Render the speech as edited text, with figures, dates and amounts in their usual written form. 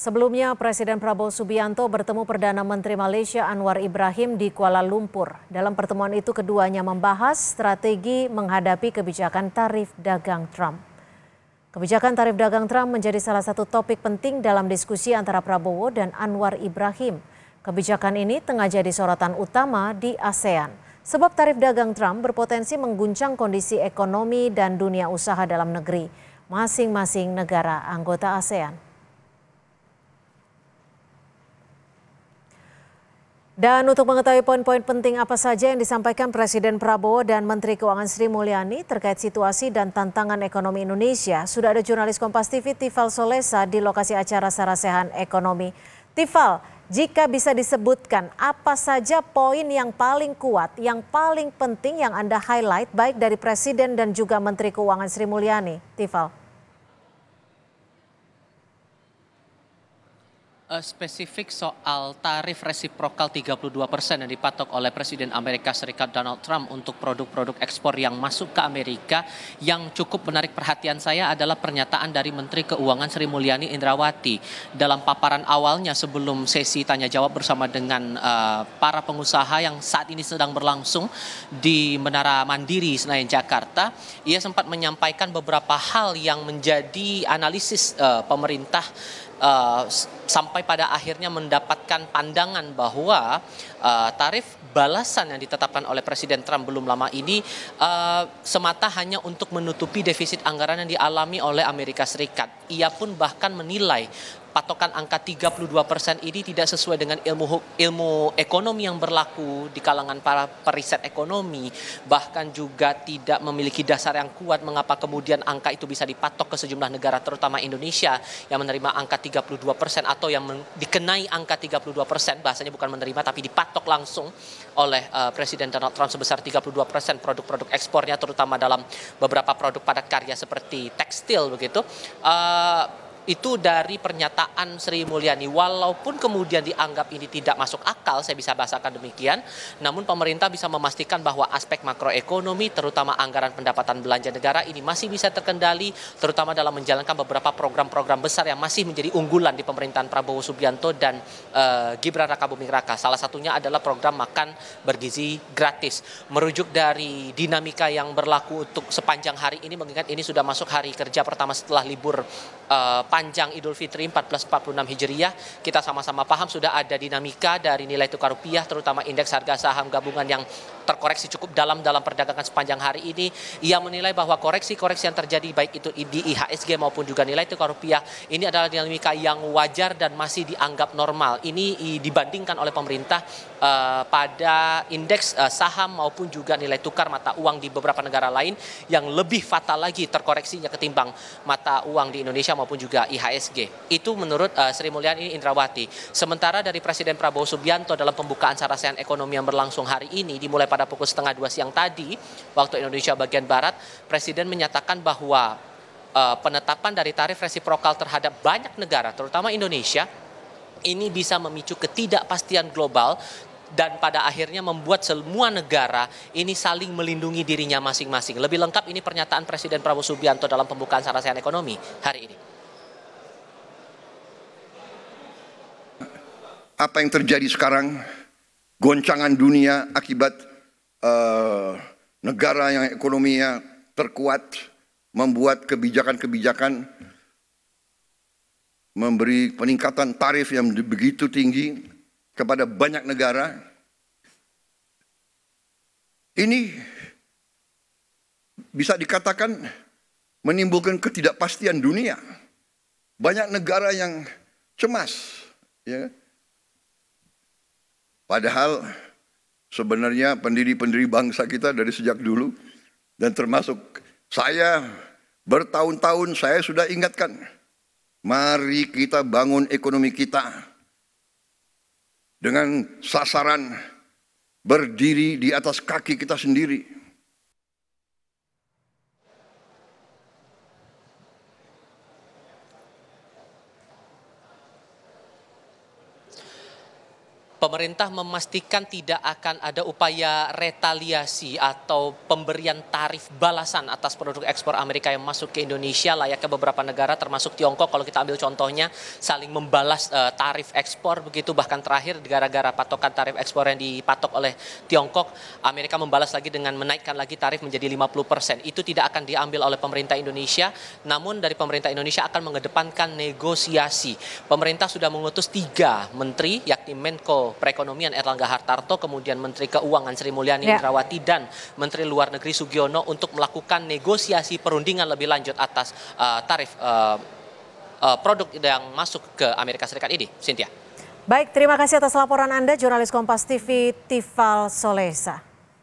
Sebelumnya, Presiden Prabowo Subianto bertemu Perdana Menteri Malaysia Anwar Ibrahim di Kuala Lumpur. Dalam pertemuan itu, keduanya membahas strategi menghadapi kebijakan tarif dagang Trump. Kebijakan tarif dagang Trump menjadi salah satu topik penting dalam diskusi antara Prabowo dan Anwar Ibrahim. Kebijakan ini tengah jadi sorotan utama di ASEAN. Sebab tarif dagang Trump berpotensi mengguncang kondisi ekonomi dan dunia usaha dalam negeri masing-masing negara anggota ASEAN. Dan untuk mengetahui poin-poin penting apa saja yang disampaikan Presiden Prabowo dan Menteri Keuangan Sri Mulyani terkait situasi dan tantangan ekonomi Indonesia, sudah ada jurnalis Kompas TV Tifal Solesa di lokasi acara Sarasehan Ekonomi. Tifal, jika bisa disebutkan apa saja poin yang paling kuat, yang paling penting yang Anda highlight baik dari Presiden dan juga Menteri Keuangan Sri Mulyani, Tifal. Spesifik soal tarif resiprokal 32% yang dipatok oleh Presiden Amerika Serikat Donald Trump untuk produk-produk ekspor yang masuk ke Amerika, yang cukup menarik perhatian saya adalah pernyataan dari Menteri Keuangan Sri Mulyani Indrawati. Dalam paparan awalnya sebelum sesi tanya jawab bersama dengan para pengusaha yang saat ini sedang berlangsung di Menara Mandiri, Senayan, Jakarta, ia sempat menyampaikan beberapa hal yang menjadi analisis pemerintah sampai pada akhirnya mendapatkan pandangan bahwa tarif balasan yang ditetapkan oleh Presiden Trump belum lama ini semata hanya untuk menutupi defisit anggaran yang dialami oleh Amerika Serikat. Ia pun bahkan menilai patokan angka 32% ini tidak sesuai dengan ilmu ekonomi yang berlaku di kalangan para periset ekonomi, bahkan juga tidak memiliki dasar yang kuat mengapa kemudian angka itu bisa dipatok ke sejumlah negara terutama Indonesia yang menerima angka 32% atau yang dikenai angka 32%, bahasanya bukan menerima tapi dipatok langsung oleh Presiden Donald Trump sebesar 32% produk-produk ekspornya, terutama dalam beberapa produk padat karya seperti tekstil begitu. Itu dari pernyataan Sri Mulyani. Walaupun kemudian dianggap ini tidak masuk akal, saya bisa bahasakan demikian, namun pemerintah bisa memastikan bahwa aspek makroekonomi, terutama anggaran pendapatan belanja negara ini masih bisa terkendali, terutama dalam menjalankan beberapa program-program besar yang masih menjadi unggulan di pemerintahan Prabowo Subianto dan Gibran Rakabuming Raka. Salah satunya adalah program makan bergizi gratis. Merujuk dari dinamika yang berlaku untuk sepanjang hari ini, mengingat ini sudah masuk hari kerja pertama setelah libur panjang Idul Fitri 1446 Hijriah, kita sama-sama paham sudah ada dinamika dari nilai tukar rupiah, terutama indeks harga saham gabungan yang terkoreksi cukup dalam perdagangan sepanjang hari ini. Ia menilai bahwa koreksi-koreksi yang terjadi baik itu di IHSG maupun juga nilai tukar rupiah ini adalah dinamika yang wajar dan masih dianggap normal. Ini dibandingkan oleh pemerintah pada indeks saham maupun juga nilai tukar mata uang di beberapa negara lain yang lebih fatal lagi terkoreksinya ketimbang mata uang di Indonesia maupun juga IHSG. Itu menurut Sri Mulyani Indrawati. Sementara dari Presiden Prabowo Subianto dalam pembukaan Sarasehan Ekonomi yang berlangsung hari ini dimulai pada pukul 1:30 siang tadi waktu Indonesia bagian Barat, Presiden menyatakan bahwa penetapan dari tarif resiprokal terhadap banyak negara terutama Indonesia ini bisa memicu ketidakpastian global dan pada akhirnya membuat semua negara ini saling melindungi dirinya masing-masing. Lebih lengkap ini pernyataan Presiden Prabowo Subianto dalam pembukaan Sarasehan Ekonomi hari ini. Apa yang terjadi sekarang, goncangan dunia akibat negara yang ekonominya terkuat, membuat kebijakan-kebijakan memberi peningkatan tarif yang begitu tinggi kepada banyak negara. Ini bisa dikatakan menimbulkan ketidakpastian dunia. Banyak negara yang cemas, ya. Padahal sebenarnya pendiri-pendiri bangsa kita dari sejak dulu, dan termasuk saya bertahun-tahun saya sudah ingatkan, mari kita bangun ekonomi kita dengan sasaran berdiri di atas kaki kita sendiri. Pemerintah memastikan tidak akan ada upaya retaliasi atau pemberian tarif balasan atas produk ekspor Amerika yang masuk ke Indonesia, layaknya beberapa negara termasuk Tiongkok. Kalau kita ambil contohnya, saling membalas tarif ekspor begitu. Bahkan terakhir gara-gara patokan tarif ekspor yang dipatok oleh Tiongkok, Amerika membalas lagi dengan menaikkan lagi tarif menjadi 50%. Itu tidak akan diambil oleh pemerintah Indonesia, namun dari pemerintah Indonesia akan mengedepankan negosiasi. Pemerintah sudah mengutus 3 menteri, yakni Menko Perekonomian Erlangga Hartarto, kemudian Menteri Keuangan Sri Mulyani Indrawati, dan Menteri Luar Negeri Sugiono untuk melakukan negosiasi perundingan lebih lanjut atas tarif produk yang masuk ke Amerika Serikat ini. Cynthia. Baik, terima kasih atas laporan Anda, jurnalis Kompas TV Tifal Solesa.